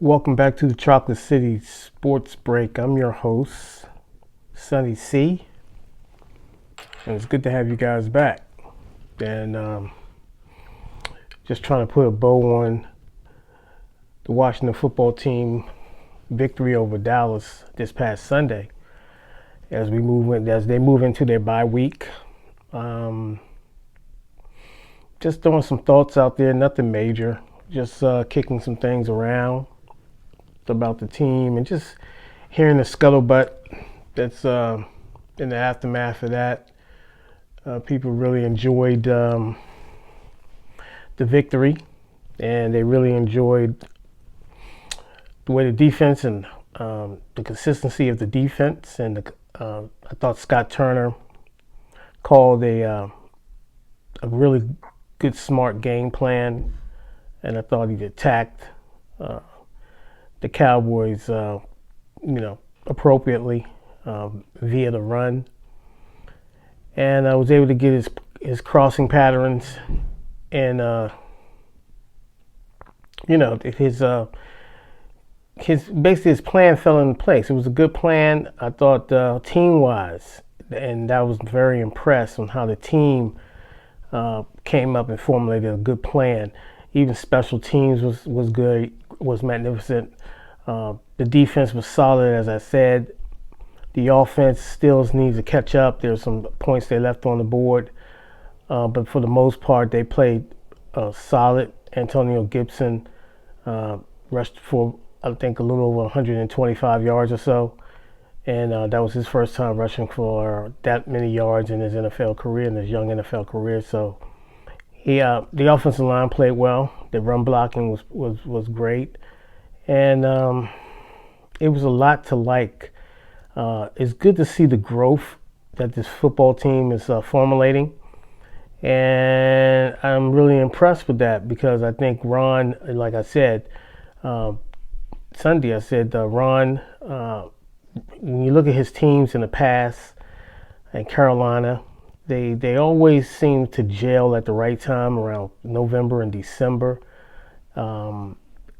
Welcome back to the Chocolate City Sports Break. I'm your host, Sonny C. And it's good to have you guys back. And just trying to put a bow on the Washington football team victory over Dallas this past Sunday as they move into their bye week. Just throwing some thoughts out there, nothing major. Just kicking some things around about the team and just hearing the scuttlebutt that's in the aftermath of that. People really enjoyed the victory, and they really enjoyed the way the defense and the consistency of the defense. And I thought Scott Turner called a really good, smart game plan, and I thought he attacked the Cowboys, appropriately via the run, and I was able to get his crossing patterns and his plan fell into place. It was a good plan, I thought, team wise, and I was very impressed on how the team came up and formulated a good plan. Even special teams was good, was magnificent. The defense was solid, as I said. The offense still needs to catch up. There's some points they left on the board, but for the most part, they played solid. Antonio Gibson rushed for, I think, a little over 125 yards or so, and that was his first time rushing for that many yards in his NFL career, in his young NFL career. So the offensive line played well. The run blocking was great. And it was a lot to like. It's good to see the growth that this football team is formulating. And I'm really impressed with that because I think Ron, like I said, Sunday, I said, Ron, when you look at his teams in the past, and Carolina, they always seem to gel at the right time around November and December.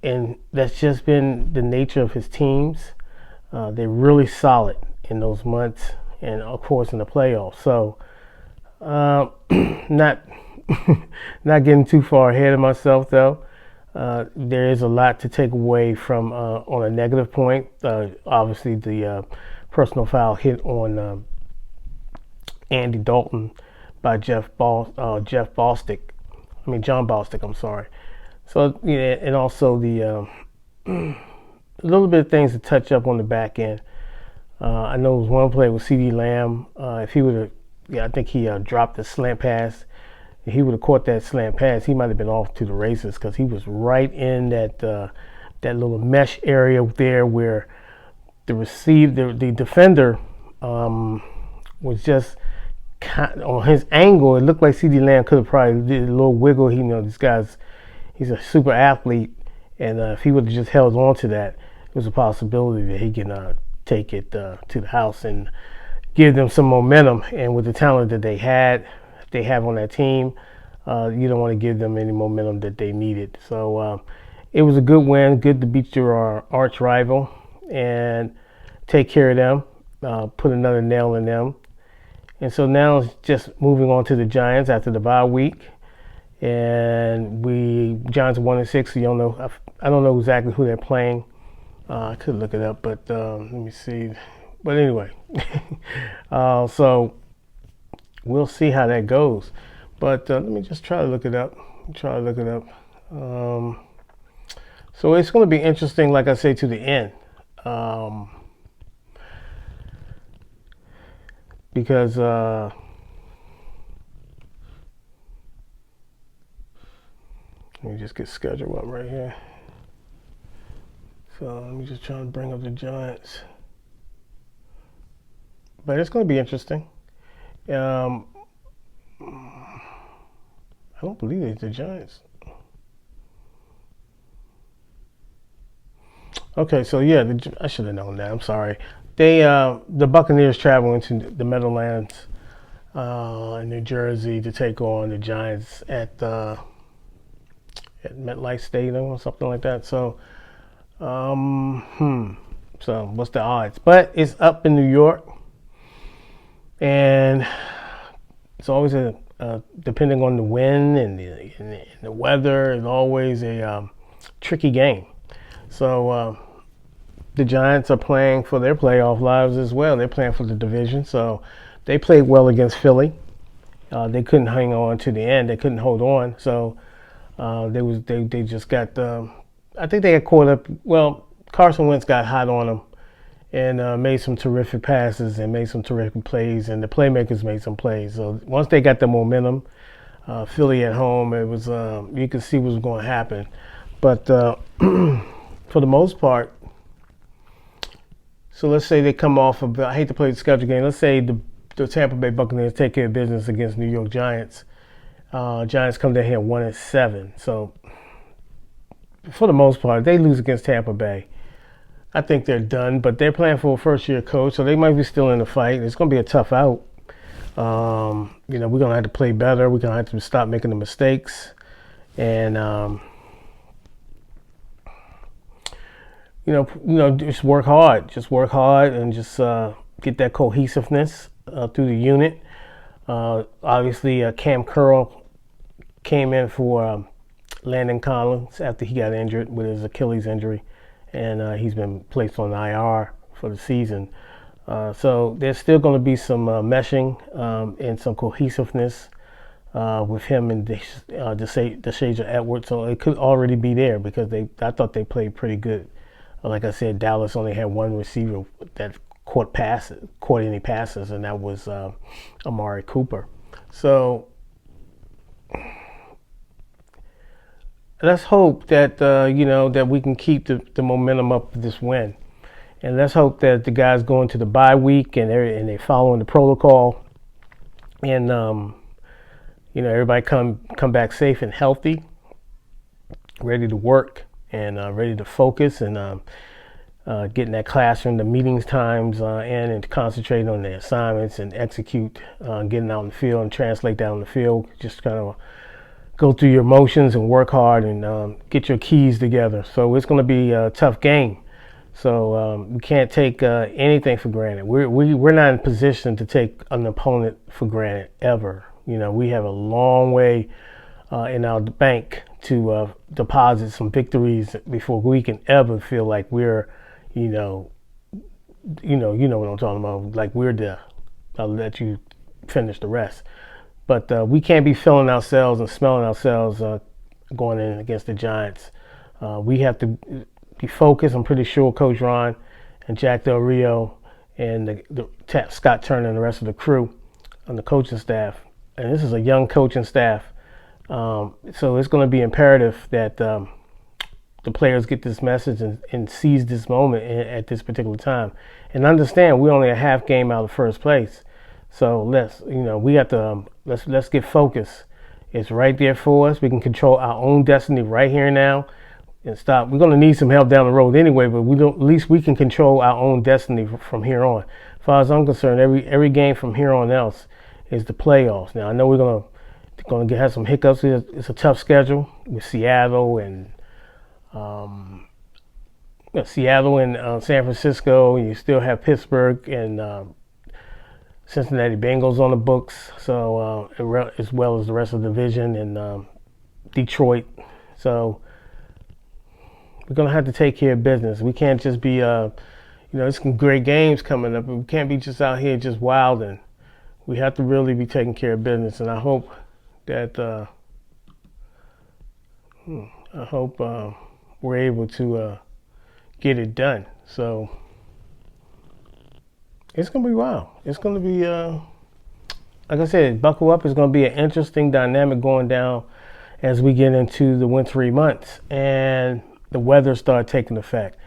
And that's just been the nature of his teams. They're really solid in those months, and of course in the playoffs. So, not getting too far ahead of myself though. There is a lot to take away from on a negative point. Obviously, the personal foul hit on Andy Dalton by John Bostic. I'm sorry. So, yeah, and also the a little bit of things to touch up on the back end. I know there was one play with CeeDee Lamb. If he would have, I think he dropped the slant pass. If he would have caught that slant pass, he might have been off to the races because he was right in that little mesh area there where the defender was just on his angle. It looked like CeeDee Lamb could have probably did a little wiggle. He's a super athlete, and if he would have just held on to that, there's a possibility that he can take it to the house and give them some momentum. And with the talent that they have on that team, you don't want to give them any momentum that they needed. So it was a good win, good to beat your arch rival and take care of them, put another nail in them. And so now it's just moving on to the Giants after the bye week. And Giants 1-6. So you don't know. I don't know exactly who they're playing. I could look it up, but let me see. But anyway, so we'll see how that goes. But let me just try to look it up. So it's going to be interesting, like I say, to the end, because. Let me just get scheduled up right here. So let me just try to bring up the Giants. But it's going to be interesting. I don't believe it's the Giants. Okay, so yeah, I should have known that. I'm sorry. The Buccaneers travel into the Meadowlands in New Jersey to take on the Giants at MetLife Stadium or something like that. So So what's the odds? But it's up in New York, and it's always depending on the wind and the weather, it's always a tricky game. So the Giants are playing for their playoff lives as well. They're playing for the division, so they played well against Philly. They couldn't hang on to the end. They couldn't hold on. So they just got. I think they got caught up. Well, Carson Wentz got hot on them and made some terrific passes and made some terrific plays, and the playmakers made some plays. So once they got the momentum, Philly at home, it was you could see what was going to happen. But for the most part, so let's say they come off of. I hate to play the schedule game. Let's say the Tampa Bay Buccaneers take care of business against New York Giants. Giants come down here 1-7. So for the most part, they lose against Tampa Bay. I think they're done, but they're playing for a first-year coach, so they might be still in the fight. It's going to be a tough out. We're going to have to play better. We're going to have to stop making the mistakes, and just work hard. Just work hard and just get that cohesiveness through the unit. Obviously, Cam Curl came in for Landon Collins after he got injured with his Achilles injury, and he's been placed on IR for the season. So there's still going to be some meshing and some cohesiveness with him and DeShazier Edwards. So it could already be there because I thought they played pretty good. Like I said, Dallas only had one receiver that caught any passes, and that was Amari Cooper. So let's hope that that we can keep the momentum up with this win, and let's hope that the guys go into the bye week and they're following the protocol, and everybody come back safe and healthy, ready to work and ready to focus and get in that classroom, the meetings times and concentrate on the assignments and execute, getting out in the field and translate that on the field. Just kind of go through your motions and work hard and get your keys together. So it's going to be a tough game. So we can't take anything for granted. We're not in position to take an opponent for granted ever. We have a long way in our bank to deposit some victories before we can ever feel like we're, you know what I'm talking about. Like I'll let you finish the rest. But we can't be feeling ourselves and smelling ourselves going in against the Giants. We have to be focused. I'm pretty sure Coach Ron and Jack Del Rio and Scott Turner and the rest of the crew on the coaching staff, and this is a young coaching staff, so it's going to be imperative that the players get this message and seize this moment at this particular time, and understand we're only a half game out of first place. So we got to let's get focused. It's right there for us. We can control our own destiny right here and now, and stop. We're going to need some help down the road anyway, but at least we can control our own destiny from here on. As far as I'm concerned, every game from here on else is the playoffs. Now I know we're going to have some hiccups. It's a tough schedule with Seattle and San Francisco. You still have Pittsburgh and Cincinnati Bengals on the books, so as well as the rest of the division and Detroit. So we're gonna have to take care of business. We can't just be, there's some great games coming up, but we can't be just out here just wilding. We have to really be taking care of business, and I hope that we're able to get it done. So it's going to be wild. It's going to be, like I said, buckle up. It's going to be an interesting dynamic going down as we get into the wintry months and the weather start taking effect.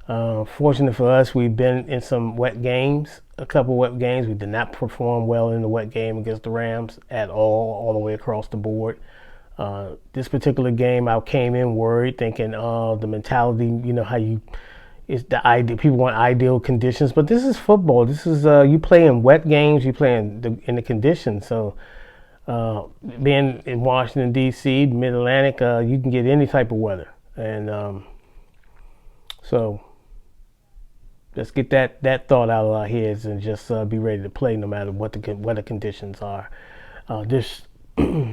Fortunate for us, we've been in some wet games, a couple wet games. We did not perform well in the wet game against the Rams at all the way across the board. This particular game, I came in worried, thinking, the mentality, how you, it's the ideal. People want ideal conditions, but this is football. This is you play in wet games. You play in the conditions. So being in Washington D.C., Mid Atlantic, you can get any type of weather, and So let's get that thought out of our heads and just be ready to play no matter what the weather conditions are. This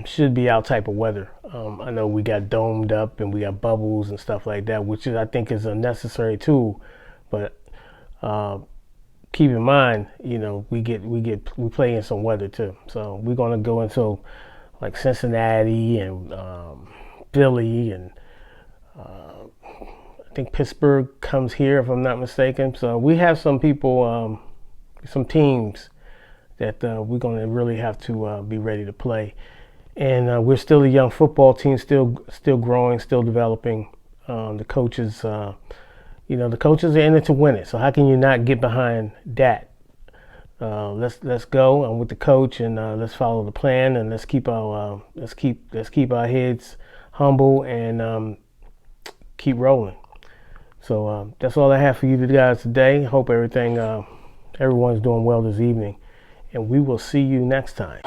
should be our type of weather. I know we got domed up and we got bubbles and stuff like that, which I think is a necessary tool. But keep in mind, we play in some weather too. So we're gonna go into like Cincinnati and Philly, and I think Pittsburgh comes here if I'm not mistaken. So we have some people, some teams that we're gonna really have to be ready to play. And we're still a young football team, still growing, still developing. The coaches, the coaches are in it to win it. So how can you not get behind that? Let's go with the coach, and let's follow the plan, and let's keep our heads humble and keep rolling. So that's all I have for you guys today. Hope everyone's doing well this evening, and we will see you next time.